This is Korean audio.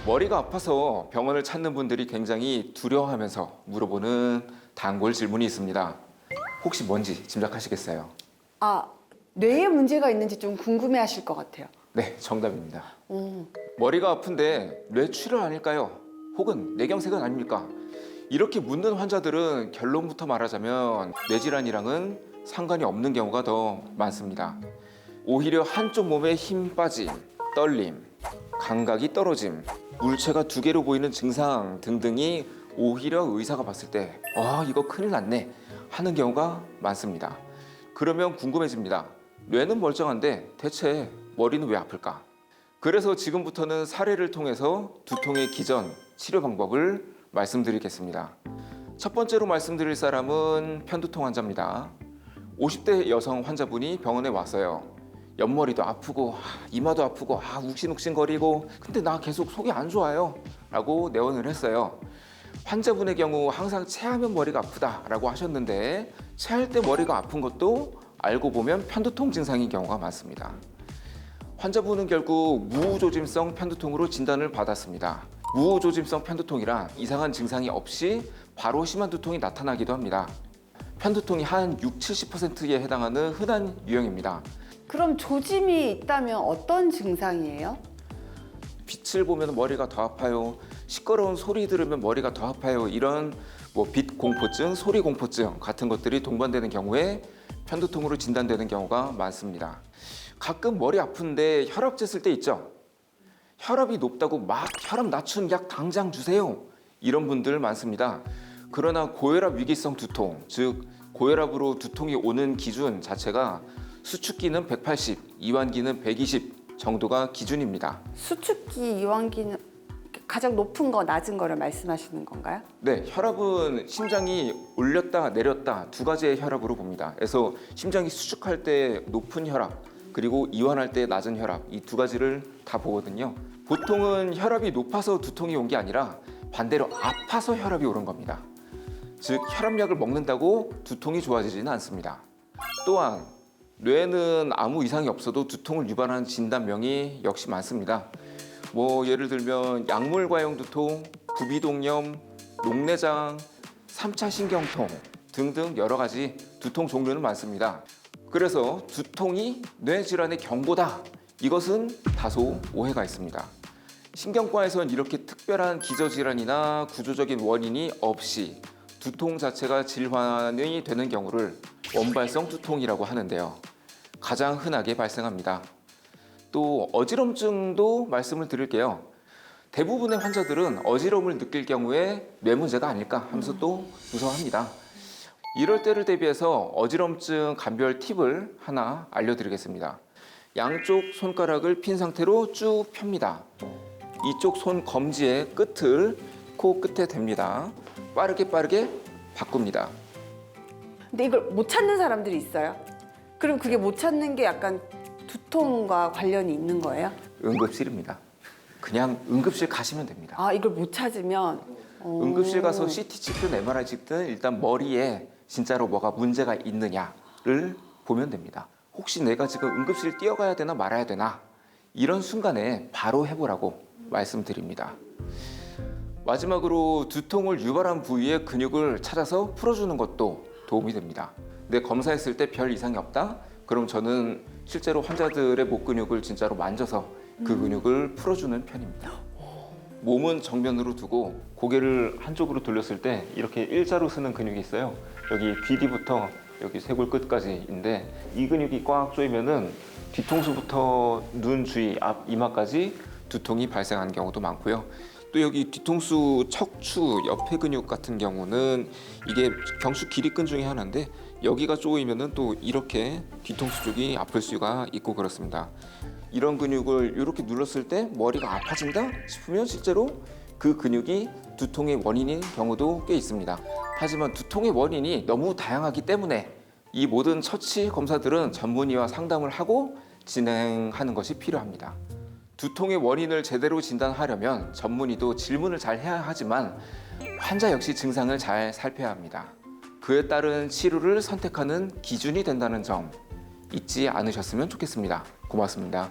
머리가 아파서 병원을 찾는 분들이 굉장히 두려워하면서 물어보는 단골 질문이 있습니다. 혹시 뭔지 짐작하시겠어요? 아, 뇌에 문제가 있는지 좀 궁금해하실 것 같아요. 네, 정답입니다. 머리가 아픈데 뇌출혈 아닐까요? 혹은 뇌경색은 아닙니까? 이렇게 묻는 환자들은 결론부터 말하자면 뇌질환이랑은 상관이 없는 경우가 더 많습니다. 오히려 한쪽 몸에 힘 빠짐, 떨림, 감각이 떨어짐, 물체가 두 개로 보이는 증상 등등이 오히려 의사가 봤을 때 이거 큰일 났네 하는 경우가 많습니다. 그러면 궁금해집니다. 뇌는 멀쩡한데 대체 머리는 왜 아플까? 그래서 지금부터는 사례를 통해서 두통의 기전, 치료 방법을 말씀드리겠습니다. 첫 번째로 말씀드릴 사람은 편두통 환자입니다. 50대 여성 환자분이 병원에 왔어요. 옆머리도 아프고 이마도 아프고 욱신욱신거리고 근데 나 계속 속이 안 좋아요 라고 내원을 했어요. 환자분의 경우 항상 체하면 머리가 아프다라고 하셨는데 체할 때 머리가 아픈 것도 알고 보면 편두통 증상인 경우가 많습니다. 환자분은 결국 무호조짐성 편두통으로 진단을 받았습니다. 무호조짐성 편두통이란 이상한 증상이 없이 바로 심한 두통이 나타나기도 합니다. 편두통이 한 60-70%에 해당하는 흔한 유형입니다. 그럼 조짐이 있다면 어떤 증상이에요? 빛을 보면 머리가 더 아파요. 시끄러운 소리 들으면 머리가 더 아파요. 이런 빛 공포증, 소리 공포증 같은 것들이 동반되는 경우에 편두통으로 진단되는 경우가 많습니다. 가끔 머리 아픈데 혈압 쟀을 때 있죠. 혈압이 높다고 막 혈압 낮추는 약 당장 주세요. 이런 분들 많습니다. 그러나 고혈압 위기성 두통, 즉 고혈압으로 두통이 오는 기준 자체가 수축기는 180, 이완기는 120 정도가 기준입니다. 수축기, 이완기는 가장 높은 거, 낮은 거를 말씀하시는 건가요? 네, 혈압은 심장이 올렸다 내렸다 두 가지의 혈압으로 봅니다. 그래서 심장이 수축할 때 높은 혈압, 그리고 이완할 때 낮은 혈압, 이 두 가지를 다 보거든요. 보통은 혈압이 높아서 두통이 온 게 아니라 반대로 아파서 혈압이 오른 겁니다. 즉 혈압약을 먹는다고 두통이 좋아지지는 않습니다. 또한 뇌에는 아무 이상이 없어도 두통을 유발하는 진단명이 역시 많습니다. 예를 들면 약물 과용 두통, 부비동염, 녹내장, 3차 신경통 등등 여러 가지 두통 종류는 많습니다. 그래서 두통이 뇌질환의 경보다, 이것은 다소 오해가 있습니다. 신경과에선 이렇게 특별한 기저질환이나 구조적인 원인이 없이 두통 자체가 질환이 되는 경우를 원발성 두통이라고 하는데요. 가장 흔하게 발생합니다. 또 어지럼증도 말씀을 드릴게요. 대부분의 환자들은 어지러움을 느낄 경우에 뇌 문제가 아닐까 하면서 또 무서워합니다. 이럴 때를 대비해서 어지럼증 감별 팁을 하나 알려드리겠습니다. 양쪽 손가락을 핀 상태로 쭉 펴니다. 이쪽 손 검지의 끝을 코 끝에 댑니다. 빠르게 바꿉니다. 근데 이걸 못 찾는 사람들이 있어요. 그럼 그게 못 찾는 게 약간 두통과 관련이 있는 거예요? 응급실입니다. 그냥 응급실 가시면 됩니다. 아, 이걸 못 찾으면? 응급실 가서 CT 찍든 MRI 찍든 일단 머리에 진짜로 뭐가 문제가 있느냐를 보면 됩니다. 혹시 내가 지금 응급실 뛰어가야 되나 말아야 되나, 이런 순간에 바로 해보라고 말씀드립니다. 마지막으로 두통을 유발한 부위의 근육을 찾아서 풀어주는 것도 도움이 됩니다. 근데 검사했을 때 별 이상이 없다? 그럼 저는 실제로 환자들의 목 근육을 진짜로 만져서 그 근육을 풀어주는 편입니다. 몸은 정면으로 두고 고개를 한쪽으로 돌렸을 때 이렇게 일자로 쓰는 근육이 있어요. 여기 귀뒤부터 여기 쇄골 끝까지인데 이 근육이 꽉 조이면은 뒤통수부터 눈 주위, 앞 이마까지 두통이 발생하는 경우도 많고요. 또 여기 뒤통수 척추 옆에 근육 같은 경우는 이게 경추 길이근 중에 하나인데 여기가 조이면은 또 이렇게 뒤통수 쪽이 아플 수가 있고 그렇습니다. 이런 근육을 이렇게 눌렀을 때 머리가 아파진다 싶으면 실제로 그 근육이 두통의 원인인 경우도 꽤 있습니다. 하지만 두통의 원인이 너무 다양하기 때문에 이 모든 처치 검사들은 전문의와 상담을 하고 진행하는 것이 필요합니다. 두통의 원인을 제대로 진단하려면 전문의도 질문을 잘 해야 하지만 환자 역시 증상을 잘 살펴야 합니다. 그에 따른 치료를 선택하는 기준이 된다는 점 잊지 않으셨으면 좋겠습니다. 고맙습니다.